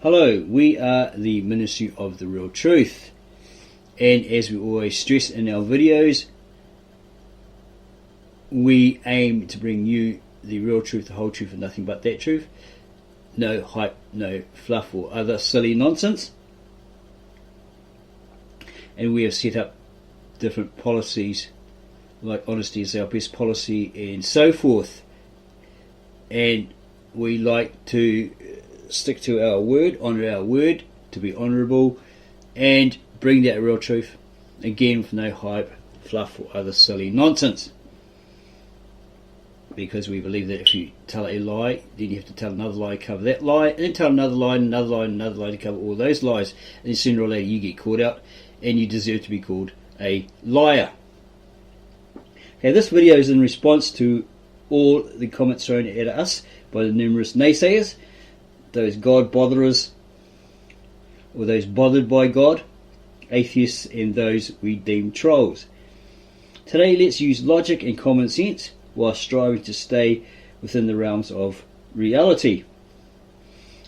Hello, we are the Ministry of the Real Truth, and as we always stress in our videos, we aim to bring you the real truth, the whole truth, and nothing but that truth. No hype, no fluff or other silly nonsense. And we have set up different policies, like honesty is our best policy and so forth, and we like to stick to our word, honour our word, to be honourable, and bring that real truth, again with no hype, fluff or other silly nonsense. Because we believe that if you tell a lie, then you have to tell another lie to cover that lie, and then tell another lie, and another lie, and another lie to cover all those lies, and then sooner or later you get caught out, and you deserve to be called a liar. Okay, this video is in response to all the comments thrown at us by the numerous naysayers, those God botherers, or those bothered by God, atheists, and those we deem trolls. Today let's use logic and common sense while striving to stay within the realms of reality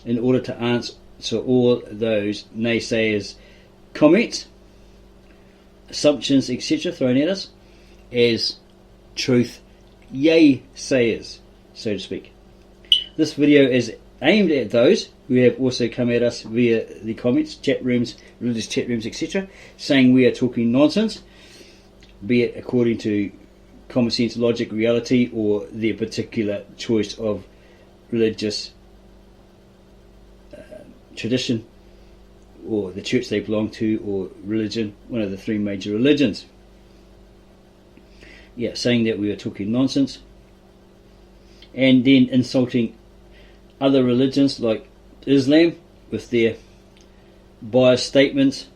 in order to answer all those naysayers' comments, assumptions, etc. thrown at us as truth yay-sayers, so to speak. This video is aimed at those who have also come at us via the comments, chat rooms, religious chat rooms, etc., saying we are talking nonsense, be it according to common sense, logic, reality, or their particular choice of religious tradition, or the church they belong to, or religion, one of the three major religions. Yeah, saying that we are talking nonsense, and then insulting other religions like Islam with their biased statements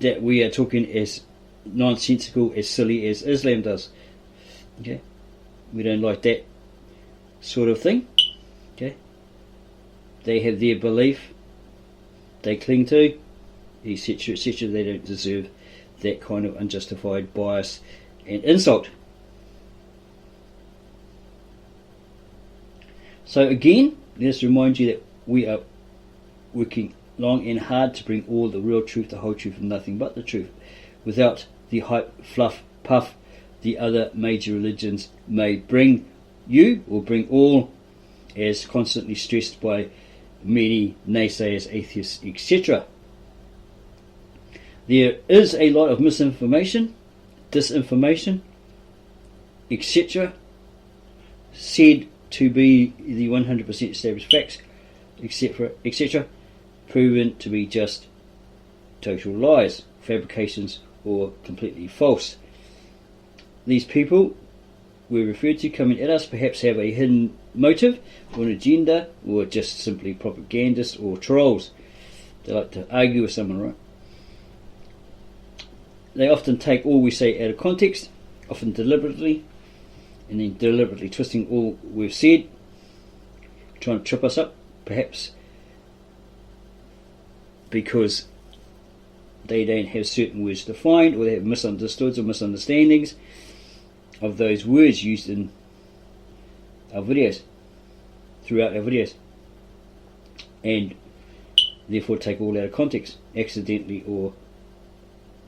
that we are talking as nonsensical, as silly as Islam does. Okay, we don't like that sort of thing. Okay, they have their belief they cling to, etc., etc. They don't deserve that kind of unjustified bias and insult. So again, let us remind you that we are working long and hard to bring all the real truth, the whole truth, and nothing but the truth, without the hype, fluff, puff the other major religions may bring you, or bring all, as constantly stressed by many naysayers, atheists, etc. There is a lot of misinformation, disinformation, etc., said to be the 100% established facts, etc., etc., proven to be just total lies, fabrications, or completely false. These people we're referred to coming at us perhaps have a hidden motive or an agenda, or just simply propagandists or trolls. They like to argue with someone, right? They often take all we say out of context, often deliberately, and then deliberately twisting all we've said, trying to trip us up, perhaps because they don't have certain words defined, or they have misunderstood or misunderstandings of those words used in our videos, throughout our videos, and therefore take all out of context, accidentally or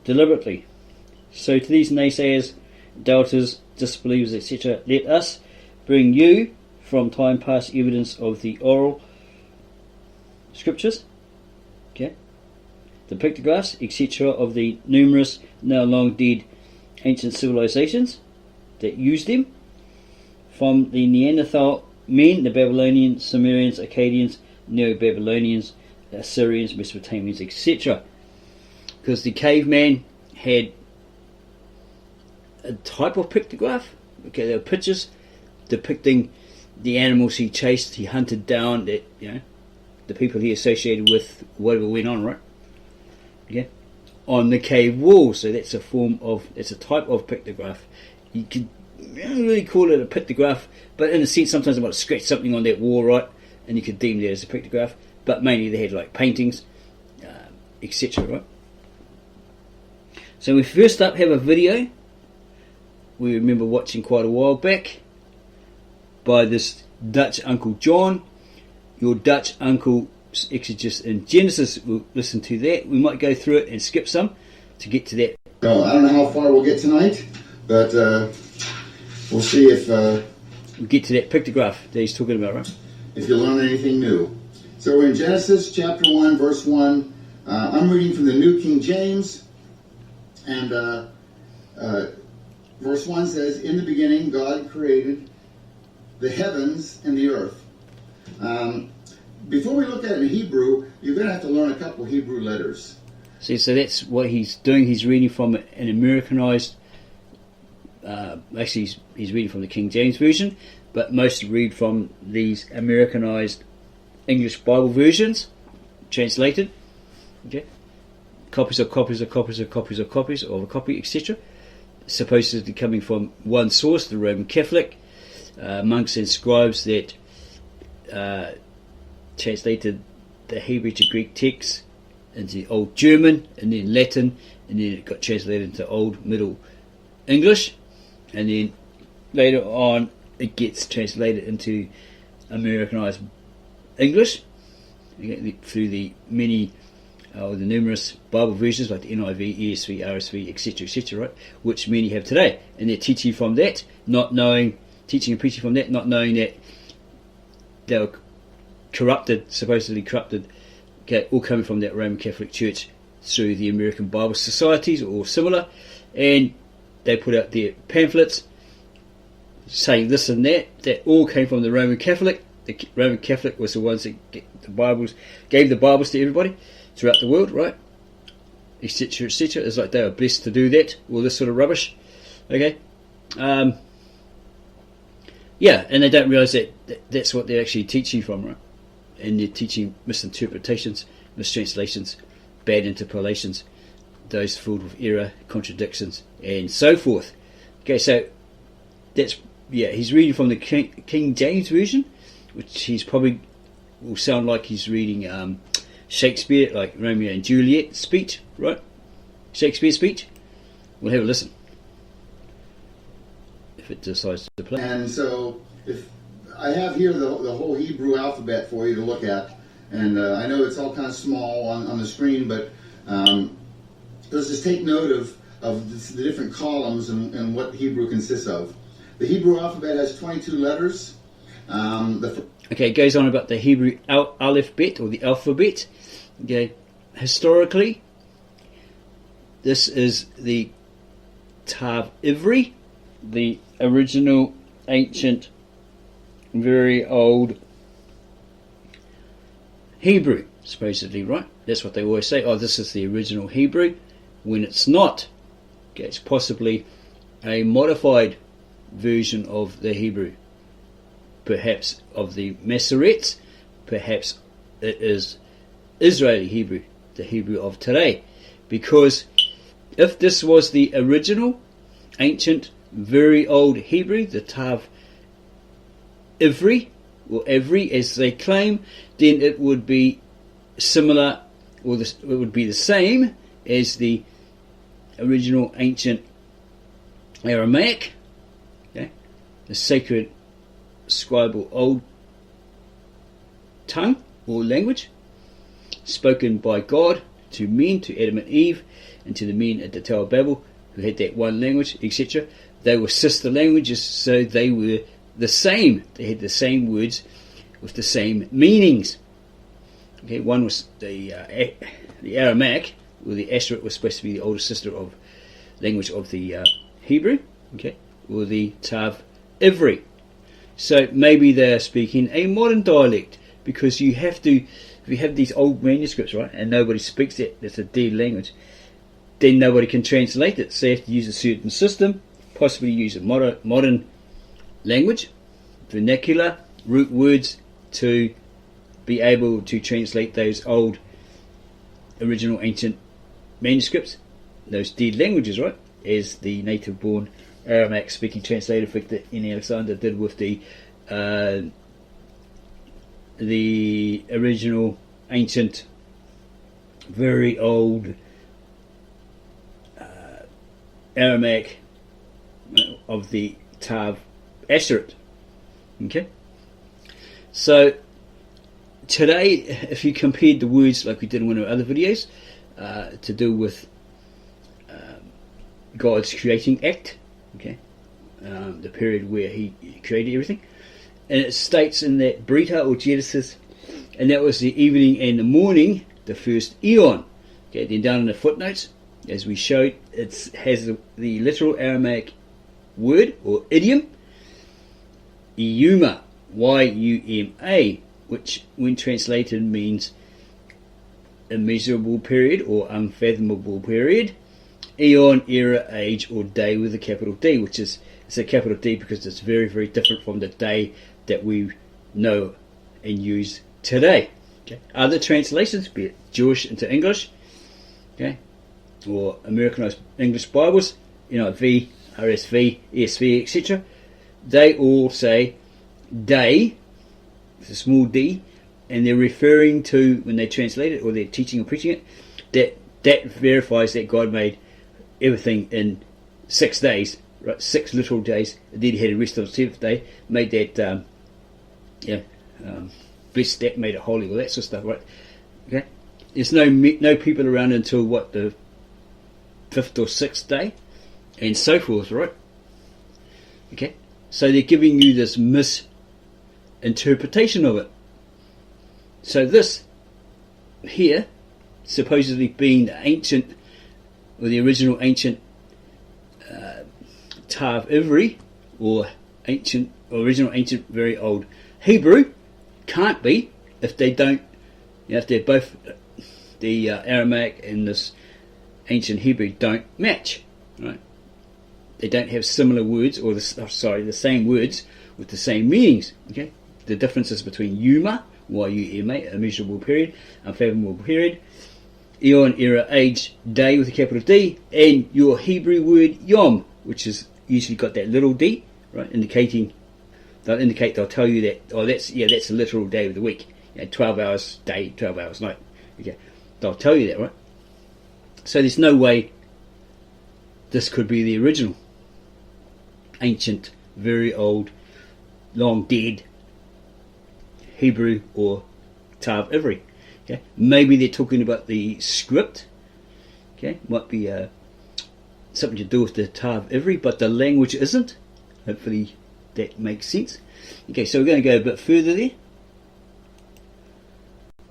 deliberately. So to these naysayers, doubters, disbelievers, etc., let us bring you from time past evidence of the oral scriptures, okay, the pictographs, etc., of the numerous now long dead ancient civilizations that used them, from the Neanderthal men, the Babylonians, Sumerians, Akkadians, Neo-Babylonians, Assyrians, Mesopotamians, etc. Because the caveman had a type of pictograph. Okay, there were pictures depicting the animals he chased, he hunted down, that, you know, the people he associated with, whatever went on, right? Okay, on the cave wall. So that's a form of, it's a type of pictograph. You could don't really call it a pictograph, but in a sense, sometimes they might scratch something on that wall, right? And you could deem that as a pictograph. But mainly they had like paintings, etc., right? So we first up have a video we remember watching quite a while back by this Dutch Uncle John. your Dutch uncle's exegesis in Genesis. We'll listen to that. We might go through it and skip some to get to that. So I don't know how far we'll get tonight, but we'll see if We'll get to that pictograph that he's talking about, right? if you learn anything new. So we're in Genesis chapter 1, verse 1. I'm reading from the New King James, and verse 1 says, "In the beginning God created the heavens and the earth." Before we look at it in Hebrew, you're going to have to learn a couple Hebrew letters. See, so that's what he's doing. He's reading from an Americanized. Actually, he's reading from the King James Version, but most read from these Americanized English Bible versions, translated. Okay, copies of copies of copies of copies of copies of a copy, etc. Supposedly coming from one source, the Roman Catholic monks and scribes that translated the Hebrew to Greek text into Old German and then Latin, and then it got translated into Old Middle English, and then later on it gets translated into Americanized English, okay, through the many the numerous Bible versions like the NIV, ESV, RSV, etc., etc., right, which many have today, and they're teaching from that, not knowing, teaching and preaching from that, not knowing that they were corrupted, supposedly corrupted, okay, all coming from that Roman Catholic Church through the American Bible Societies or similar, and they put out their pamphlets saying this and that all came from the Roman Catholic. The Roman Catholic was the ones that gave the Bibles to everybody throughout the world, right, etc., etc. It's like they were blessed to do that, all this sort of rubbish, okay. Yeah, and they don't realise that that's what they're actually teaching from, right? And they're teaching misinterpretations, mistranslations, bad interpolations, those filled with error, contradictions, and so forth. Okay, so that's, yeah, he's reading from the King James Version, which he's probably will sound like he's reading Shakespeare, like Romeo and Juliet speech, right? Shakespeare speech. We'll have a listen if it decides to play. And so, if I have here the whole Hebrew alphabet for you to look at, and I know it's all kind of small on the screen, but let's just take note of the different columns and what Hebrew consists of. The Hebrew alphabet has 22 letters. Okay, it goes on about the Hebrew alphabet or the alphabet. Okay, historically, this is the Tav Ivri, the original ancient, very old Hebrew, supposedly, right? That's what they always say. Oh, this is the original Hebrew, when it's not. Okay, it's possibly a modified version of the Hebrew, perhaps of the Masoretes, perhaps it is Israeli Hebrew, the Hebrew of today. Because if this was the original, ancient, very old Hebrew, the Tav Ivri, or Ivri as they claim, then it would be similar, or it would be the same as the original ancient Aramaic, okay, the sacred scribal old tongue or language spoken by God to men, to Adam and Eve, and to the men at the Tower of Babel who had that one language, etc. They were sister languages, so they were the same. They had the same words with the same meanings. Okay, one was the Aramaic, or the Assyrian was supposed to be the older sister of language of the Hebrew, okay, or the Tav Ivri. So maybe they are speaking a modern dialect, because you have to, if you have these old manuscripts, right, and nobody speaks it, it's a dead language, then nobody can translate it. So you have to use a certain system, possibly use a modern language, vernacular, root words, to be able to translate those old original ancient manuscripts, those dead languages, right, as the native born Aramaic speaking translator Victor N. Alexander did with the original ancient very old Aramaic of the Tav Assyrian. Okay, so today, if you compared the words like we did in one of our other videos, to do with God's creating act, okay, the period where He created everything, and it states in that Brita or Genesis, and that was the evening and the morning, the first eon. Okay, then down in the footnotes, as we showed, it has the literal Aramaic word or idiom, Yuma, Y-U-M-A, which when translated means immeasurable period or unfathomable period, eon, era, age, or day with a capital D, which is, it's a capital D because it's very, very different from the day that we know and use today. Okay. Other translations, be it Jewish into English, okay, or Americanized English Bibles, NIV, RSV, ESV, etc., they all say day, it's a small d, and they're referring to, when they translate it or they're teaching or preaching it, that verifies that God made everything in 6 days, right? 6 literal days, and then He had a rest on the 7th day, made that, blessed that, made it holy, all that sort of stuff, right? Okay, there's no people around until what, the 5th or 6th day, and so forth, right? Okay, so they're giving you this misinterpretation of it. So this here, supposedly being the ancient, or the original ancient Tav Ivri, or original ancient very old Hebrew, can't be if they don't, if they're both, the Aramaic and this ancient Hebrew don't match, right? They don't have similar words, or the same words with the same meanings. Okay, the differences between Yuma, Y-U-M-A, immeasurable period, unfathomable period, eon, era, age, day with a capital D, and your Hebrew word Yom, which is usually got that little d, right, they'll tell you that, that's a literal day of the week, 12 hours day, 12 hours night. Okay, they'll tell you that, right? So there's no way this could be the original ancient, very old, long dead Hebrew or Tav Ivri. Okay, maybe they're talking about the script. Okay, might be something to do with the Tav Ivri, but the language isn't. Hopefully that makes sense. Okay, so we're going to go a bit further there.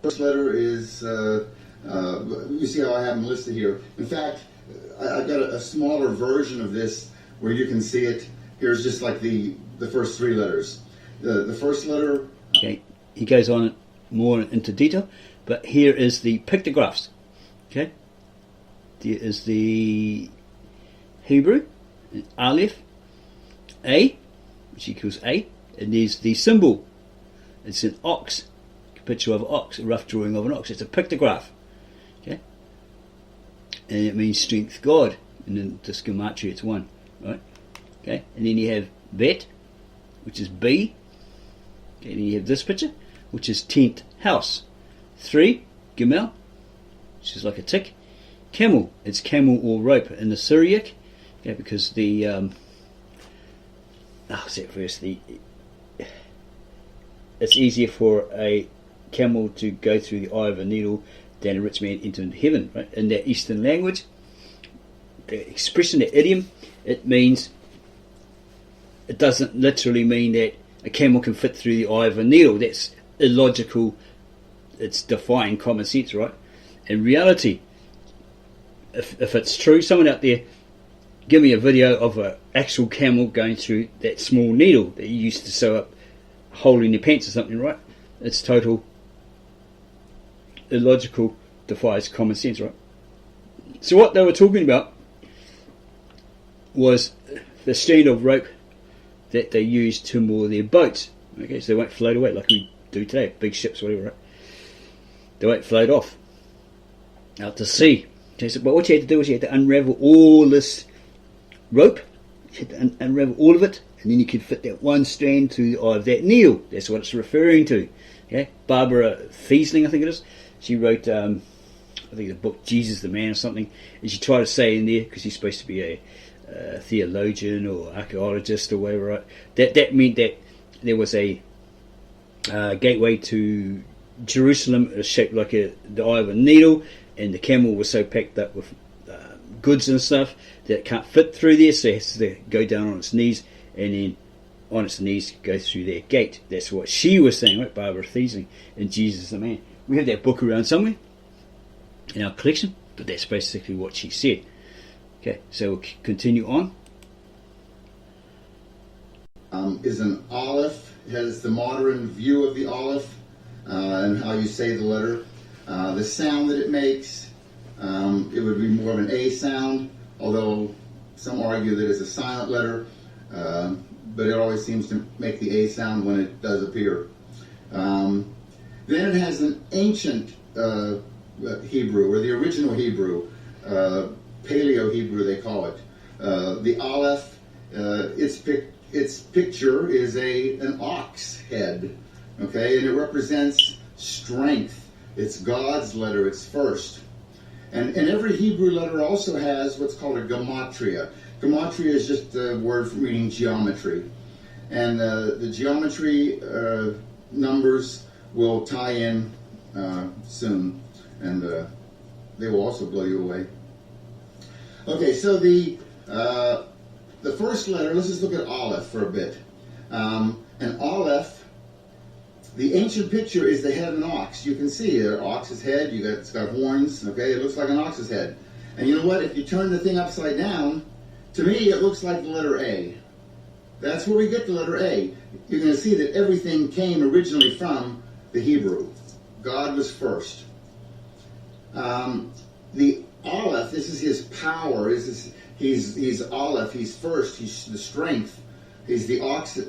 First letter is, you see how I have them listed here. In fact, I've got a smaller version of this where you can see it. Here's just like the first 3 letters. The first letter. Okay, he goes on more into detail, but here is the pictographs. Okay, there is the Hebrew, Aleph, A, which equals A, and there's the symbol. It's an ox, a picture of an ox, a rough drawing of an ox. It's a pictograph. Okay, and it means strength God. And then the gematria, it's 1, right? Okay, and then you have Bet, which is B. Okay, then you have this picture, which is tent, house. 3, Gimel, which is like a tick. Camel, it's camel or rope in the Syriac. Okay, because the what's that verse? It's easier for a camel to go through the eye of a needle than a rich man into heaven, right? In that Eastern language, the expression, the idiom, it means, it doesn't literally mean that a camel can fit through the eye of a needle. That's illogical. It's defying common sense, right? In reality, if it's true, someone out there, give me a video of an actual camel going through that small needle that you used to sew up a hole in your pants or something, right? It's total illogical, defies common sense, right? So what they were talking about was the strand of rope that they used to moor their boats. Okay, so they won't float away like we do today, big ships, whatever, right? They won't float off out to sea. Okay, so, but what you had to do was you had to unravel all this rope. You had to unravel all of it, and then you could fit that one strand to the eye of that needle. That's what it's referring to. Okay, Barbara Fiesling, I think it is. She wrote, I think the book Jesus the Man or something, and she tried to say in there, because she's supposed to be a theologian or archaeologist or whatever, right? That meant that there was a gateway to Jerusalem is shaped like the eye of a needle, and the camel was so packed up with goods and stuff that it can't fit through there, so it has to go down on its knees, and then on its knees go through their gate. That's what she was saying, right? Barbara Thiesling in Jesus the Man. We have that book around somewhere in our collection, but that's basically what she said. Okay, so we'll continue on. Is an aleph, has the modern view of the aleph and how you say the letter. The sound that it makes, it would be more of an A sound, although some argue that it's a silent letter, but it always seems to make the A sound when it does appear. Then it has an ancient Hebrew, or the original Hebrew, Paleo Hebrew they call it. The aleph, its picture is an ox head, okay, and it represents strength. It's God's letter, it's first. And every Hebrew letter also has what's called a gematria. Gematria is just a word for meaning geometry. And the geometry numbers will tie in soon, and they will also blow you away. Okay, so the first letter, let's just look at Aleph for a bit. And Aleph, the ancient picture is the head of an ox. You can see an ox's head, it's got horns, okay? It looks like an ox's head. And you know what? If you turn the thing upside down, to me it looks like the letter A. That's where we get the letter A. You're going to see that everything came originally from the Hebrew. God was first. The Aleph, this is his power. He's Aleph, he's first, he's the strength. He's the ox.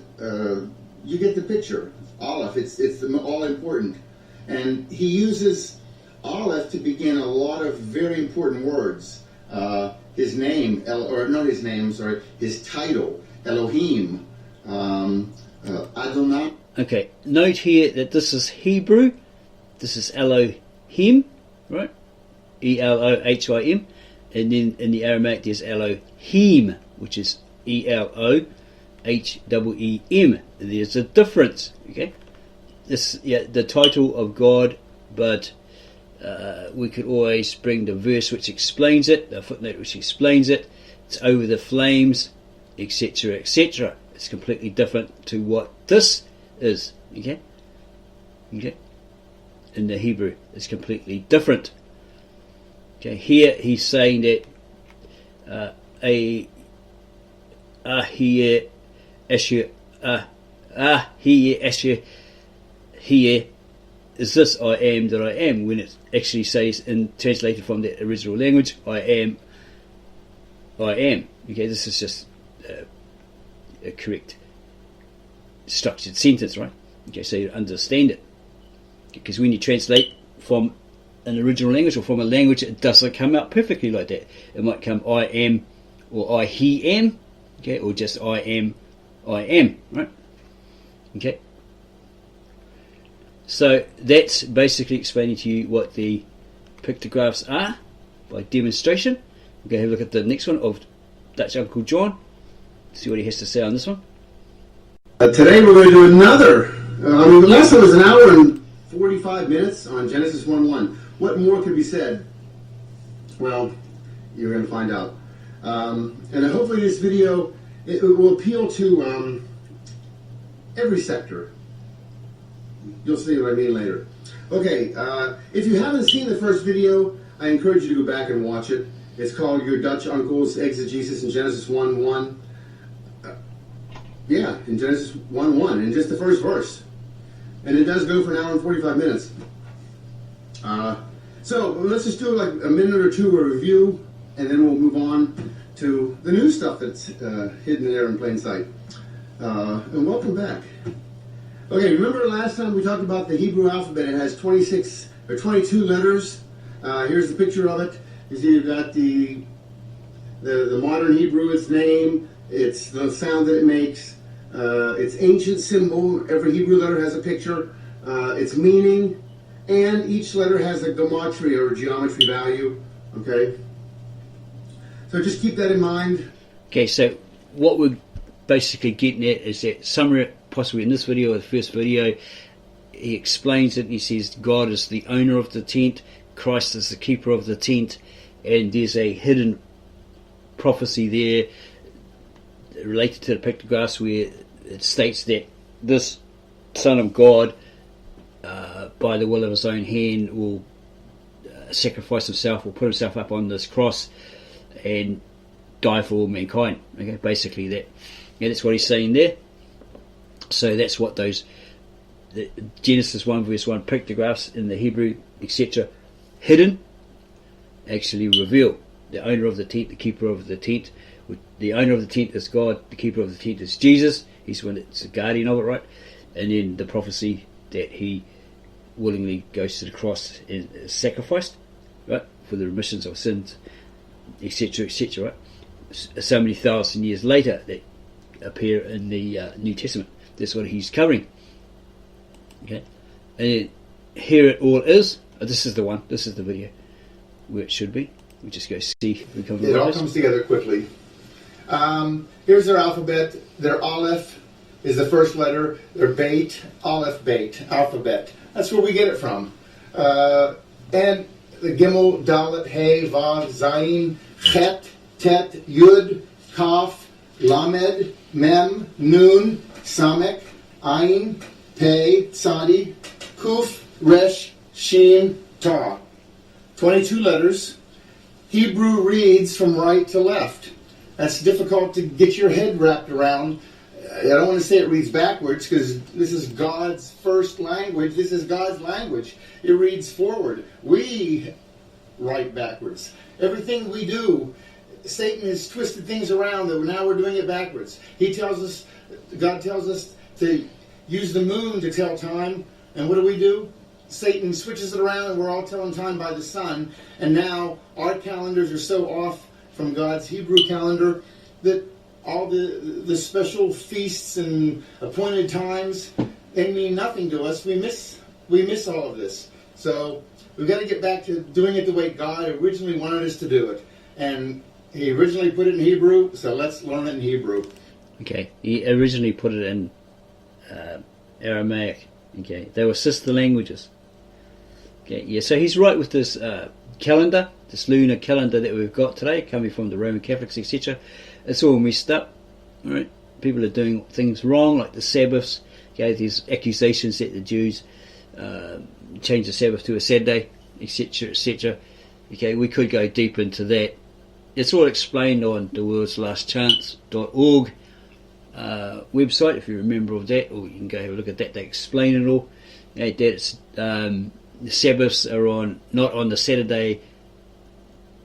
You get the picture. Aleph, it's the all important. And he uses Aleph to begin a lot of very important words. His name, his title, Elohim, Adonai. Okay, note here that this is Hebrew. This is Elohim, right? Elohim. And then in the Aramaic there's Elohim, which is Elohim. There's a difference, okay? The title of God, but we could always bring the verse which explains it, the footnote which explains it. It's over the flames, etc., etc. It's completely different to what this is, okay? Okay? In the Hebrew, it's completely different. Okay, here he's saying that here is this I am that I am, when it actually says, in translated from the original language, I am. Okay, this is just a correct structured sentence, right? Okay, so you understand it. Because when you translate from an original language or from a language, it doesn't come out perfectly like that. It might come I am, or I he am, okay, or just I am, right? Okay. So that's basically explaining to you what the pictographs are by demonstration. We're going to have a look at the next one of Dutch Uncle John, see what he has to say on this one. Today we're going to do another. The last one was an hour and 45 minutes on Genesis 1:1. What more could be said? Well, you're going to find out. And hopefully this video, it will appeal to every sector. You'll see what I mean later. Okay, if you haven't seen the first video, I encourage you to go back and watch it. It's called Your Dutch Uncle's Exegesis in Genesis 1:1. In Genesis 1:1, in just the first verse. And it does go for an hour and 45 minutes. So let's just do like a minute or two of review, and then we'll move on to the new stuff that's hidden there in plain sight. And welcome back. Okay, remember last time we talked about the Hebrew alphabet? It has 26 or 22 letters. Here's the picture of it. You see, you've got the modern Hebrew, its name, it's the sound that it makes, its ancient symbol. Every Hebrew letter has a picture, its meaning, and each letter has a gematria or geometry value. Okay, so just keep that in mind. Okay, so what we're basically getting at is that somewhere, possibly in this video or the first video, he explains it. He says God is the owner of the tent, Christ is the keeper of the tent, and there's a hidden prophecy there related to the pictographs where it states that this Son of God, by the will of his own hand, will sacrifice himself, will put himself up on this cross and die for all mankind. Okay, basically that. Yeah, that's what he's saying there. So that's what those Genesis 1 verse 1 pictographs in the Hebrew, etc., hidden, actually reveal the owner of the tent, the keeper of the tent. The owner of the tent is God, the keeper of the tent is Jesus. He's one that's the guardian of it, right? And then the prophecy that he willingly goes to the cross and is sacrificed, right, for the remissions of sins, etc., etc., right? So many thousand years later that appear in the New Testament. That's what he's covering. Okay, and here it all is. This is the one. This is the video where it should be. We just go see. It all comes together quickly. Here's their alphabet. Their Aleph is the first letter. Their Beit, Aleph, Beit, alphabet. That's where we get it from. And the Gimel, Dalet, Hey, Vav, Zayin, Chet, Tet, Yud, Kaf, Lamed, Mem, Nun, Samek, Ayin, Pei, Tzadi, Kuf, Resh, Shin, Ta. 22 letters. Hebrew reads from right to left. That's difficult to get your head wrapped around. I don't want to say it reads backwards because this is God's first language. This is God's language. It reads forward. We write backwards. Everything we do, Satan has twisted things around that now we're doing it backwards. God tells us to use the moon to tell time. And what do? Satan switches it around and we're all telling time by the sun. And now our calendars are so off from God's Hebrew calendar that all the special feasts and appointed times, they mean nothing to us. We miss all of this. So we've got to get back to doing it the way God originally wanted us to do it. And he originally put it in Hebrew, so let's learn it in Hebrew. Okay, he originally put it in Aramaic. Okay, they were sister languages. Okay, yeah, so he's right with this calendar, this lunar calendar that we've got today, coming from the Roman Catholics, etc. It's all messed up. All right, people are doing things wrong, like the Sabbaths. Okay, these accusations that the Jews changed the Sabbath to a Saturday, etc., etc. Okay, we could go deep into that. It's all explained on the worldslastchance.org website, if you're a member of that, or you can go have a look at that. They explain it all. Okay, that's the Sabbaths are not on the Saturday.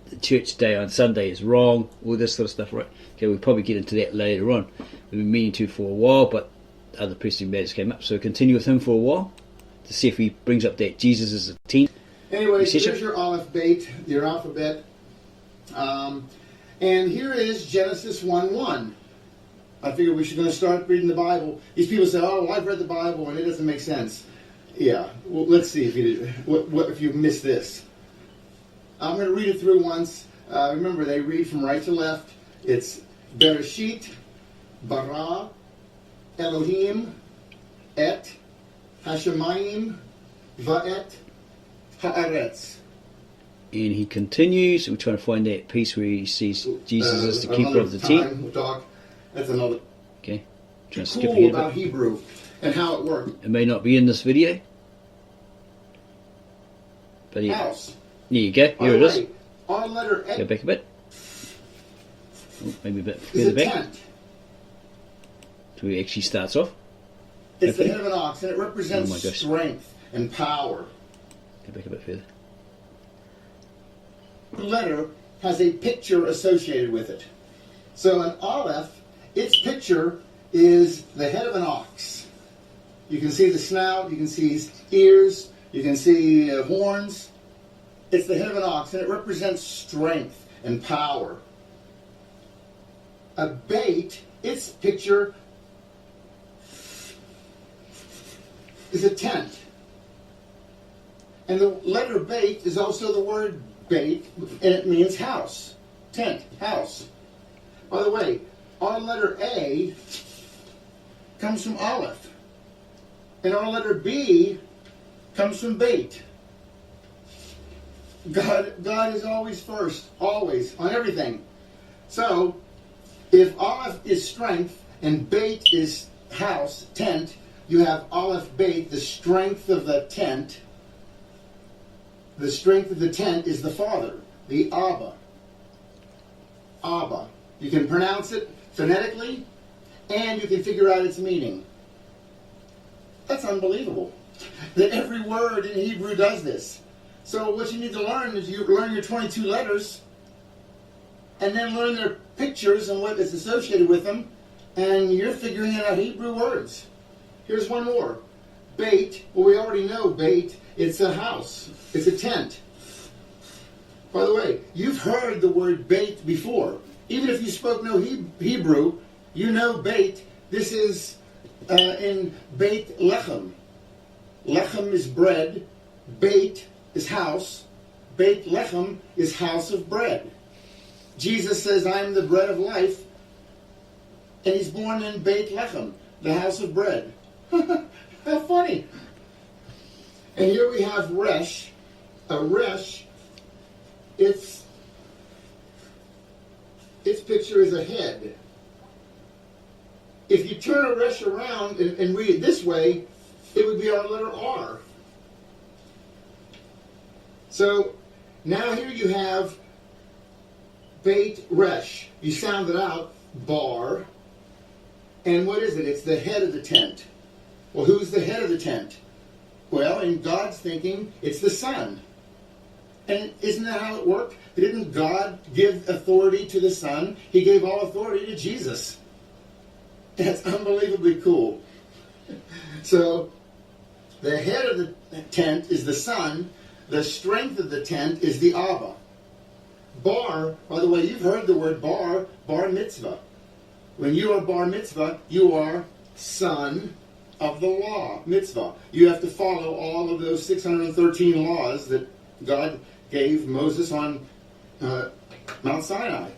The church day on Sunday is wrong. All this sort of stuff, right? Okay, we'll probably get into that later on. We've been meaning to for a while, but other pressing matters came up, so we'll continue with him for a while to see if he brings up that Jesus is a tent. Anyway, here's your Aleph Beit, your alphabet. And here is Genesis 1:1. I figured we should going to start reading the Bible. These people say, "Oh, well, I've read the Bible and it doesn't make sense." Yeah, well, let's see if you missed this. I'm going to read it through once. Remember, they read from right to left. It's Bereshit, Bara, Elohim, Et, Hashemayim, Va'et, Haaretz. And he continues. We're trying to find that piece where he sees Jesus as the keeper of the tent. We'll talk. That's another. Okay. Trying to skip ahead about Hebrew and how it worked. It may not be in this video. But yeah. House. There you go. Here it is. Our letter A. Go back a bit. Oh, maybe a bit Is further a back. tent. So he actually starts off. It's the head of an ox, and it represents Oh my gosh. strength and power. Go back a bit further. The letter has a picture associated with it. So an Aleph, its picture is the head of an ox. You can see the snout, you can see his ears, you can see horns. It's the head of an ox, and it represents strength and power. A bait, its picture is a tent. And the letter bait is also the word bait, and it means house. Tent, house. By the way, our letter A comes from Aleph. And our letter B comes from bait. God is always first, always, on everything. So, if Aleph is strength and bait is house, tent, you have Aleph bait, the strength of the tent. The strength of the tent is the Father, the Abba. Abba. You can pronounce it phonetically, and you can figure out its meaning. That's unbelievable. That every word in Hebrew does this. So what you need to learn is you learn your 22 letters, and then learn their pictures and what is associated with them, and you're figuring out Hebrew words. Here's one more. Bait. Well, we already know bait. It's a house. It's a tent. By the way, you've heard the word bait before. Even if you spoke no Hebrew, you know bait. This is in beit lechem. Lechem is bread. Beit is house. Beit lechem is house of bread. Jesus says, I am the bread of life. And he's born in Beit Lechem, the house of bread. How funny. And here we have Resh. A Resh, its picture is a head. If you turn a Resh around and read it this way, it would be our letter R. So now here you have Beit Resh. You sound it out, bar. And what is it? It's the head of the tent. Well, who's the head of the tent? Well, in God's thinking, it's the Son. And isn't that how it worked? Didn't God give authority to the Son? He gave all authority to Jesus. That's unbelievably cool. So, the head of the tent is the Son. The strength of the tent is the Abba. Bar, by the way, you've heard the word bar mitzvah. When you are bar mitzvah, you are son of the law, mitzvah. You have to follow all of those 613 laws that God gave Moses on Mount Sinai.